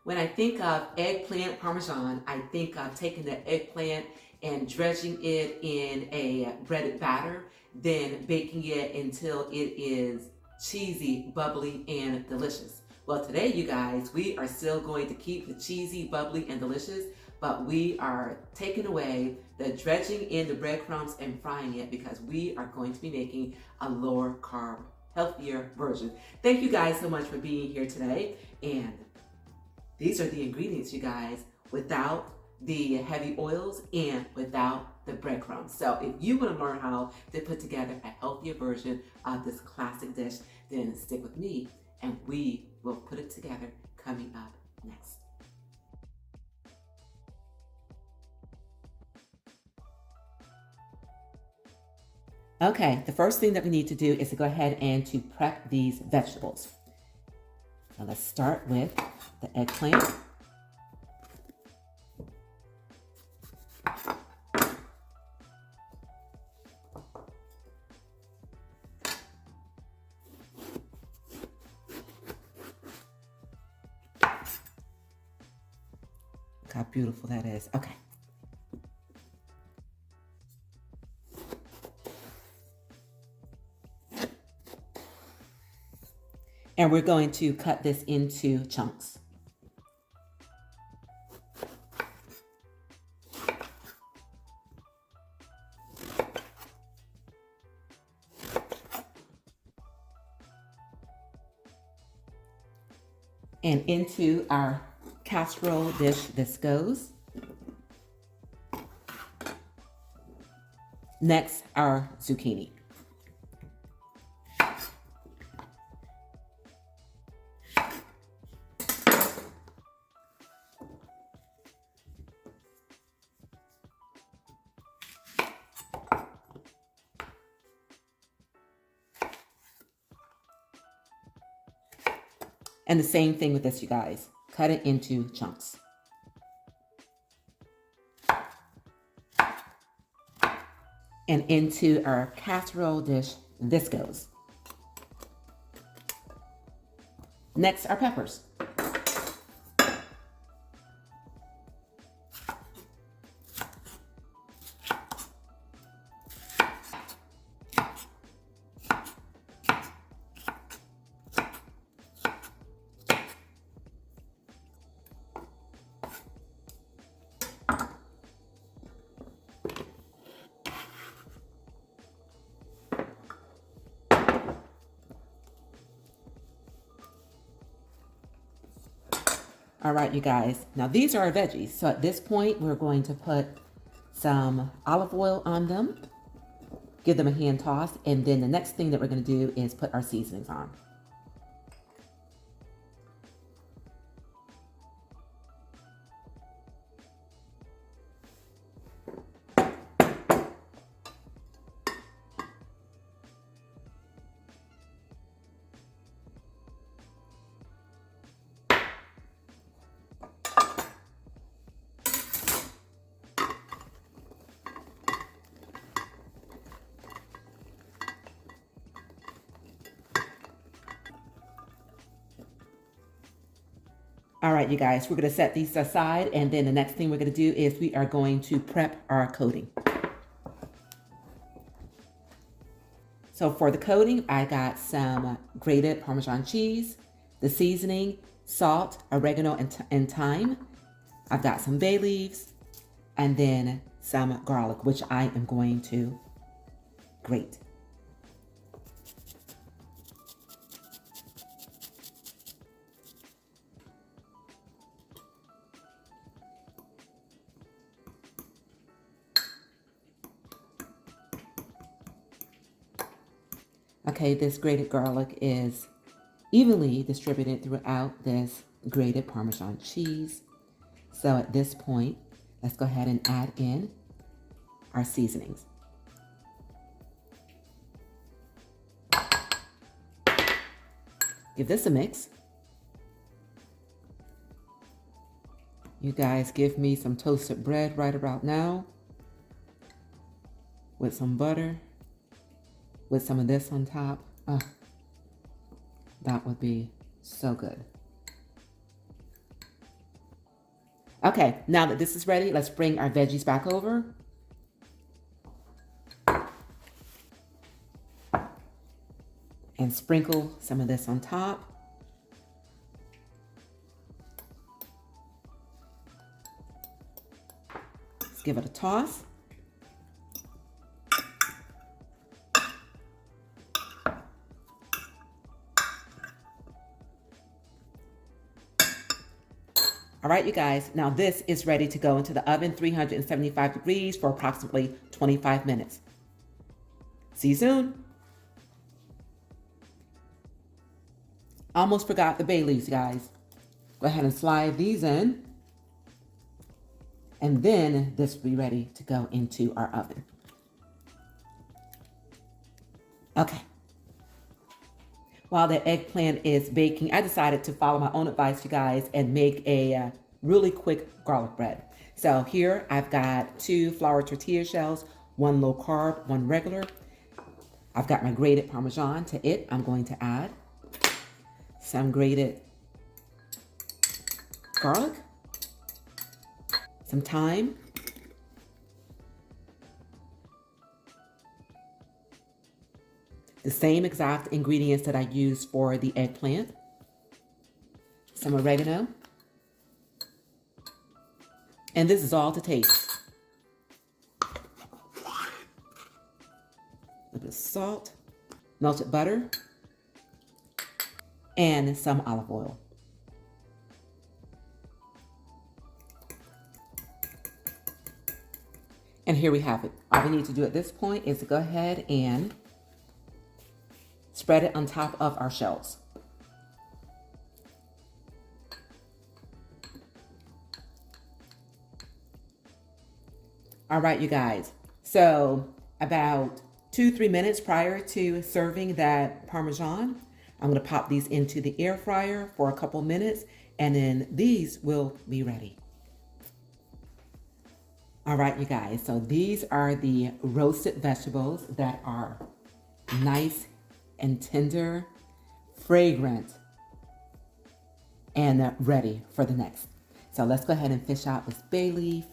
When I think of eggplant parmesan, I think of taking the eggplant and dredging it in a breaded batter, then baking it until it is cheesy, bubbly, and delicious. Well, today, you guys, we are still going to keep the cheesy, bubbly, and delicious, but we are taking away the dredging in the breadcrumbs and frying it because we are going to be making a lower carb, healthier version. Thank you guys so much for being here today. And these are the ingredients, you guys, without the heavy oils and without the breadcrumbs. So if you want to learn how to put together a healthier version of this classic dish, then stick with me and we will put it together coming up next. Okay, the first thing that we need to do is to go ahead and to prep these vegetables. Now let's start with the eggplant. Look how beautiful that is. Okay. And we're going to cut this into chunks. And into our casserole dish this goes. Next, our zucchini. And the same thing with this, you guys. Cut it into chunks. And into our casserole dish, this goes. Next, our peppers. All right, you guys. Now these are our veggies. So at this point, we're going to put some olive oil on them, give them a hand toss, and then the next thing that we're going to do is put our seasonings on. All right, you guys, we're going to set these aside, and then the next thing we're going to do is we are going to prep our coating. So for the coating, I got some grated Parmesan cheese, the seasoning, salt, oregano, and thyme. I've got some bay leaves, and then some garlic, which I am going to grate. Okay, this grated garlic is evenly distributed throughout this grated Parmesan cheese. So at this point, let's go ahead and add in our seasonings. Give this a mix. You guys give me some toasted bread right about now with some butter, with some of this on top. Oh, that would be so good. Okay, now that this is ready, let's bring our veggies back over. And sprinkle some of this on top. Let's give it a toss. All right, you guys, now this is ready to go into the oven, 375 degrees for approximately 25 minutes. See you soon. Almost forgot the bay leaves, guys. Go ahead and slide these in. And then this will be ready to go into our oven. Okay. While the eggplant is baking, I decided to follow my own advice, you guys, and make a really quick garlic bread. So here I've got 2 flour tortilla shells, 1 low carb, 1 regular. I've got my grated Parmesan. To it, I'm going to add some grated garlic, some thyme, the same exact ingredients that I used for the eggplant, some oregano, and this is all to taste. A little bit of salt, melted butter, and some olive oil. And here we have it. All we need to do at this point is to go ahead and spread it on top of our shells. All right, you guys. So about 2-3 minutes prior to serving that Parmesan, I'm going to pop these into the air fryer for a couple minutes, and then these will be ready. All right, you guys. So these are the roasted vegetables that are nice and tender, fragrant, and ready for the next. So let's go ahead and fish out this bay leaf.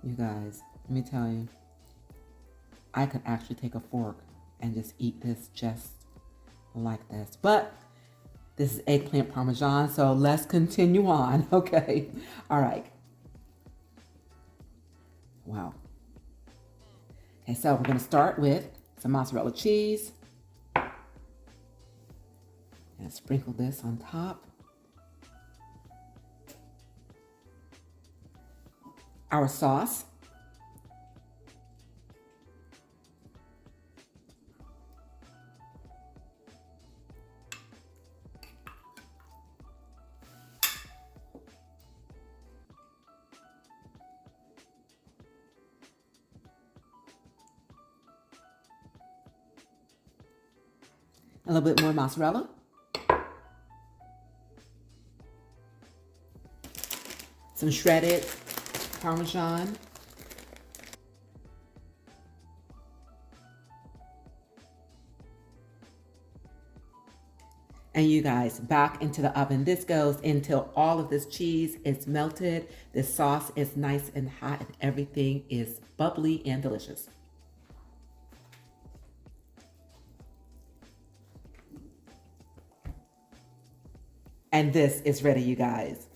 You guys, let me tell you, I could actually take a fork and just eat this just like this. But this is eggplant Parmesan, so let's continue on, okay? All right. Wow. Okay, so we're gonna start with some mozzarella cheese. And sprinkle this on top. Our sauce. A little bit more mozzarella. Some shredded Parmesan. And you guys, back into the oven. This goes until all of this cheese is melted, the sauce is nice and hot, and everything is bubbly and delicious. And this is ready, you guys.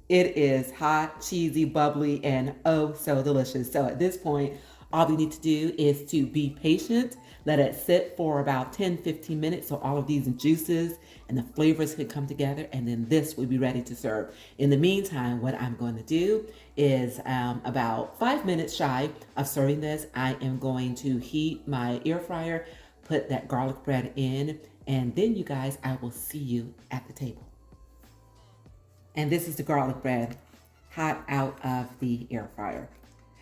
It is hot, cheesy, bubbly, and oh so delicious. So at this point, all we need to do is to be patient, let it sit for about 10-15 minutes so all of these juices and the flavors can come together, and then this will be ready to serve. In the meantime, what I'm going to do is about 5 minutes shy of serving this, I am going to heat my air fryer, put that garlic bread in, and then you guys, I will see you at the table. And this is the garlic bread hot out of the air fryer.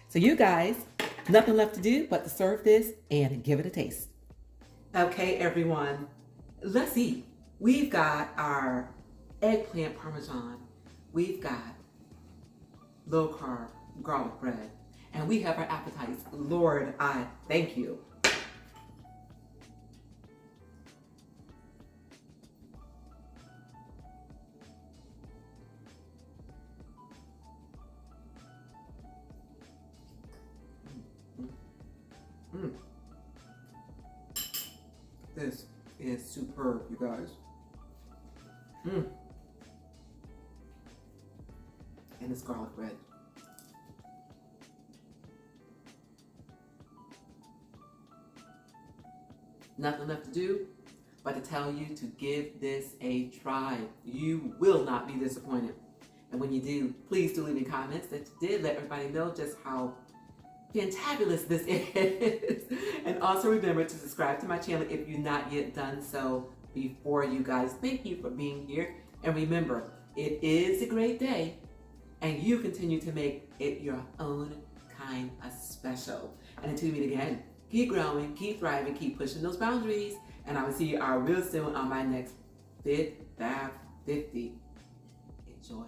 So you guys, nothing left to do but to serve this and give it a taste. Okay, everyone, let's eat. We've got our eggplant Parmesan. We've got low carb garlic bread. And we have our appetites. Lord, I thank you. this is superb, you guys. And this garlic bread. Nothing left to do but to tell you to give this a try. You will not be disappointed. And when you do, please do leave in comments that you did. Let everybody know just how fantabulous this is. And also remember to subscribe to my channel if you've not yet done so before, you guys. Thank you for being here. And remember, it is a great day, and you continue to make it your own kind of special. And until we meet again, keep growing, keep thriving, keep pushing those boundaries. And I will see you all real soon on my next Fit Fab 50. Enjoy.